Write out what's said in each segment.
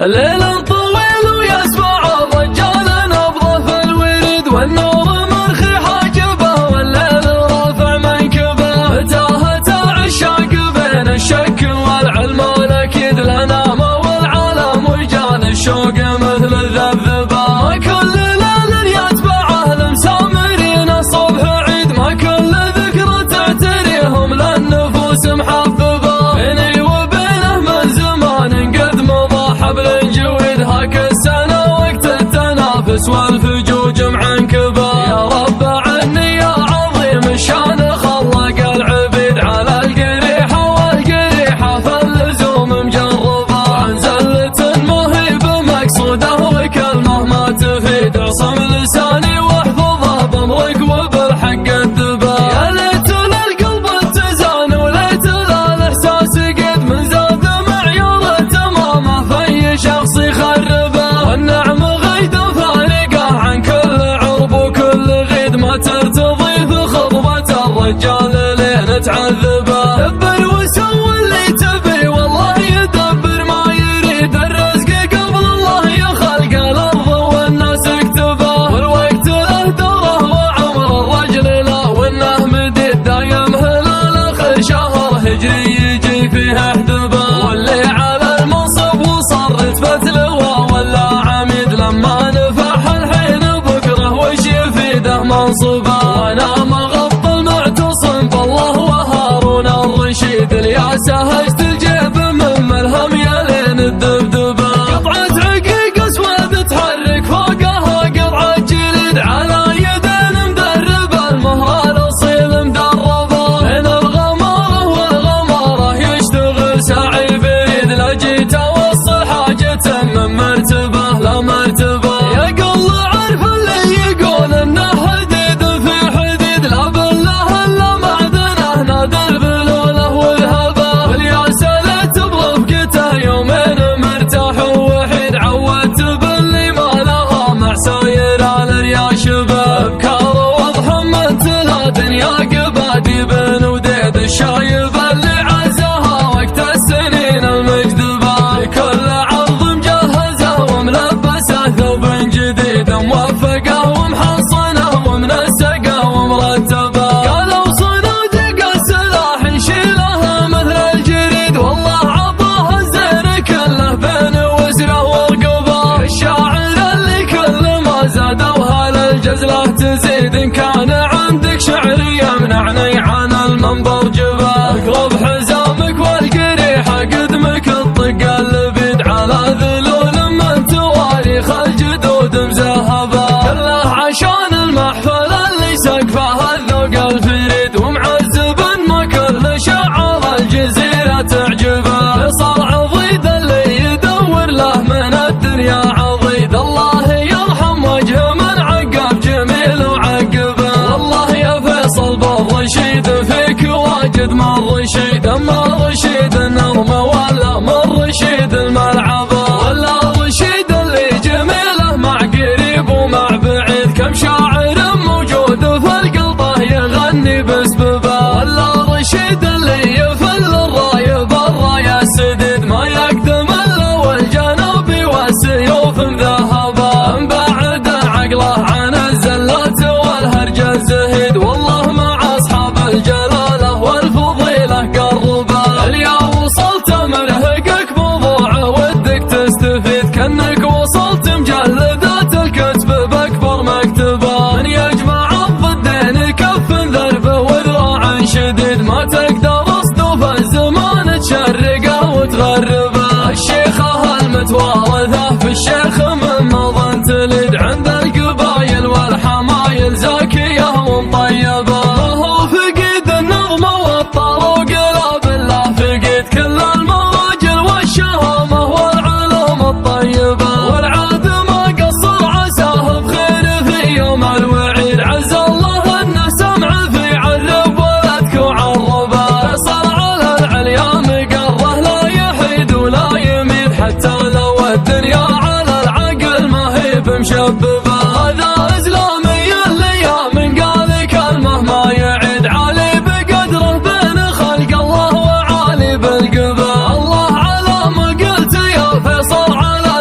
الليل طويل ويسمع الرجال نبضه في الورد، والنور مرخي حاجبه والليل رافع منكبه. متاهة عشاق بين الشك والعلم الاكيد، الانام والعالم وجان الشوق مثل الذبذبه. ما كل ليل يتبعه المسامرين الصبح عيد، ما كل ذكرى تعتريهم للنفوس محببه. بيني وبينه من زمان قد مضى حبل جويد، هاك السنه وقت التنافس والفجوج معنكبه. يا رب عني يا عظيم الشان خلق العبيد، على القريحه والقريحه فاللزوم مجربه. عن زله مهيب مقصوده وكلمه ما تفيد، اعصم لساني واحفظه بامرك وبالحق الدبه. يا ليت للقلب اتزان وليت للاحساس قد من زاد معيار تمامه في شخص يخربه. والنعم غيد فارقه عن كل عرب وكل غيد، ما ترتضي في خطبه الرجال لين تعذبه. دبر وسوي اللي تبي والله يدبر ما يريد، الرزق قبل الله يخلق الارض والناس اكتبه. والوقت له دوره وعمر الرجل له وانه مديد، دايم هلال اخر شهر هجري يجي فيه احدبه. واللي على المنصب وصار رتبه لواء ولا عميد، لما نفح الحين بكره وش يفيده منصبه. وانا مغض المعتصم بالله وهارون الرشيد، الياسه هجت الجيب من ملهم يلين الدبدبه. قطعه عقيق اسود تحرك فوقها قطعه جليد، على يدين مدربه المهر الاصيل مدربه. بين الغماره والغماره يشتغل ساعي بريد، لا جيت اوصل حاجه من مرتبه لا مرتبه. يقل عرف اللي يقول انه حديد في حديد، لا بالله الا معدنه نادر بلوله والهبه. والياسه لا برفقته يومين مرتاح ووحيد، عودت باللي ما لها مع ساير الرياشبه. ابكار واضح مثلها دنيا قبادي بن وديد، الشايب اللي عزها وقت السنين المجذبه. لكل عرض مجهزه وملبسه ثوب جديد، موفقه ومحصنه ومنسقه ومرتبه. قالوا صناديق السلاح نشيلها مثل الجريد، والله عطاه الزين كله بين وسره ورقبه. الشاعر اللي كل ما زادوها للجزله تزيد، ان كان عندك شعر يمنعني عن المنبر جبه. اقلب حزامك والقريحه قدمك الطق اللبيد، على ذلول من تواريخ الجدود مزهبه. كله عشان المحفل اللي سقفه الذوق الفريد، ومعذب ما كل شعر الجزيره تعجبه. فيصل عضيد اللي يدور له من الدنيا عضيد، الله يرحم وجه من عقب جميل وعقبه. والله يا فيصل بالرشيد فيك واجد من رشيد، اما الرشيد النظمه ولا من رشيد الملعبه. ولا الرشيد اللي جميله مع قريب ومع بعيد، كم شاعر موجود في القلبه يغني بسببه. ولا الرشيد اللي يفل الراي بالرايه السديد، ما يقدم الا والجنوبي والسيوف مذهبه. من بعد عقله عن الزلات والهرج الزهيد، والله مع اصحاب الجلاله والفضيله قربه. اليا وصلت مرهقك موضوع ودك تستفيد، كانك وصلت مجلدات الكتب باكبر مكتبه. من يجمع الضدين كف ذربه وذراع شديد، ما تقدر اصدف الزمان تشرقه وتغربه. الشيخه المتوارثه في الشيخ من مضى تلد، عند القبايل والحمايل زاكيه ومطيبه. هو فقيد النظمه والطرق لا بالله فقيد، كل المراجل والشهامه والعلوم الطيبه. والعاد ما قصر عساه بخير في يوم الوعيد، عز الله انه سمع في عرب ولدك وعربه. فيصل على العليا مقره لا يحيد ولا يميد، حتى لو الدنيا على العقل ما هي بمشببه. هذا اسلامي اللي من قال كلمه ما يعيد، عالي بقدره بين خلق الله وعالي بالقبه. الله على ما قلت يا فيصل على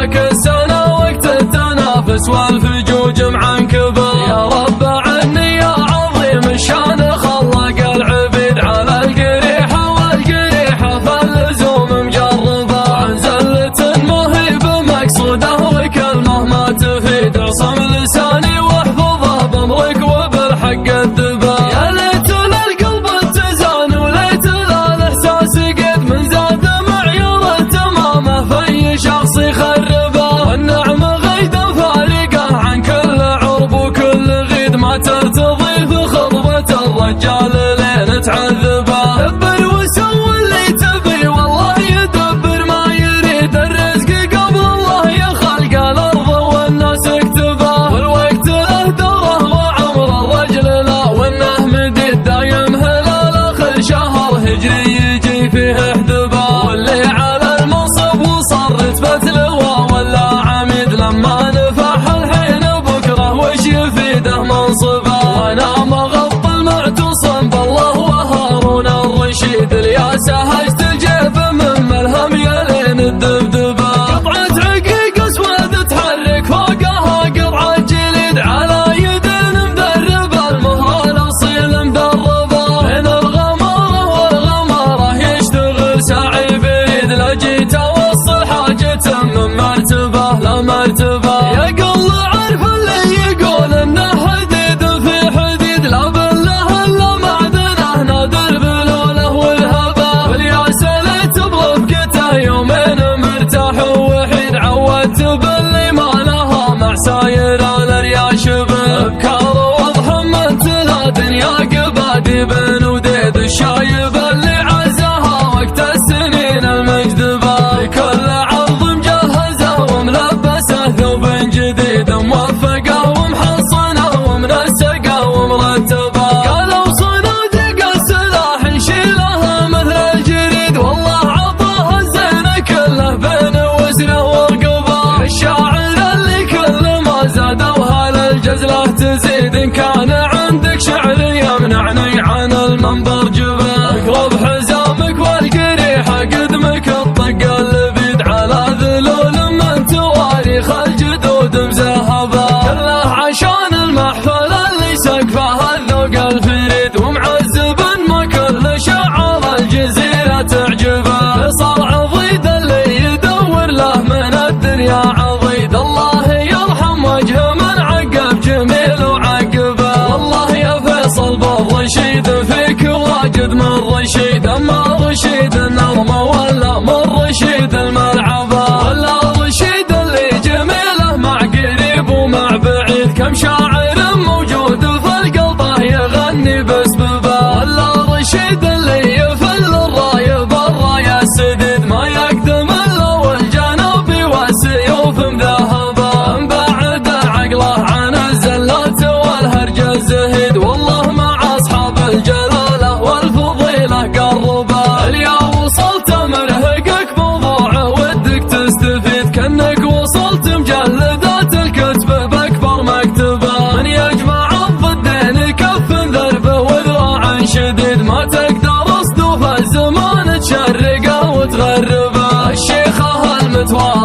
ذاك السنة وقت التنافس والفجوج معنكبة. يا رب عني يا عظيم الشان خلق العبيد على القريحة والقريحة فاللزوم مجربة. عن زلة ما هي بمقصوده وكلمة ما تفيد، اعصم لساني واحفظه بامرك وبالحق الدبا. يا ليت للقلب اتزان وليت للاحساس قد من زاد معيار التمامه في شخص يخربه. والنعمة غيدا فارقه عن كل عرب وكل غيد، ما ترتضي في خطبة الرجال لين تعذبه. دبر وسوي اللي تبي والله يدبر ما يريد، الرزق قبل الله يخلق الارض والناس اكتبه. والوقت له دوره وعمر الرجل لا وانه مديد، دايم هلال اخر شهر هجري يجي فيه احدبه. واللي على المنصب وصار رتبة لواء ولا عميد، لما نفح الحين بكره وش يفيده منصبه. وانا مغض المعتصم بالله وهارون الرشيد، الياسه هجت الجيب من ملهم يلين الدبدبه. قطعة عقيق اسود تحرك فوقها قطعة جليد، على يدين مدربه المهر الاصيل مدربه. بين الغماره والغماره يشتغل ساعي بيد، لا جيت اوصل حاجته من مرتبه لمرتبه. يقل عرف اللي يقول انه حديد في حديد، لا بالله الا معدنه نادر بلوله والهبه. والياسه ليت برفقته يومين مرتاح ووحيد، عودت باللي ما لها مع ساير الارياش به. ابكار واضح من تلا دنيا قبادي بن وديد، الشايب اللي عزها وقت السنين المجدبه. لكل عرض مجهزه وملبسه ثوب جديد، موفقه ومحصنه ومنسقه ومرتبه. قالوا صناديق السلاح نشيلها مثل الجريد، والله عطاها الزين كله بين وسره ورقبه. الشاعر اللي كل ما زادوها للجزله تزيد، ان كان عندك شعر يمنعني عن المنبر جبه. اقرب حزامك والقريحه قدمك الطق اللبيد، على ذلول من تواريخ الجدود مزهبه. كله عشان المحفل اللي سقفه الذوق الفريد، ومعزب ما كل شعر الجزيره تعجبه. صار عضيد اللي يدور له من الدنيا عضيد، الله يرحم وجه من عقب جميل وعقبه. والله يا فيصل بالرشيد فيك واجد من رشيد، اما رشيد النظمه ولا من رشيد الملعبه. ولا رشيد اللي جميله مع قريب ومع بعيد، كم شاعر موجود في القلبه يغني بسببه. ولا رشيد اللي يفل الراي بالرايه السديد، ما يقدم الا والجنوبي والسيوف مذهبه. بعد عقله عن الزلات والهرج الزهيد، والله مع اصحاب الجلاله والفضيله قربه. اليا وصلت مرهقك موضوع ودك تستفيد، كانك وصلت مجلدات الكتب باكبر مكتبه. من يجمع الضدين كف ذربه وذراع شديد، ما تقدر اصدوف الزمان تشرقه وتغربه. الشيخه المتوالى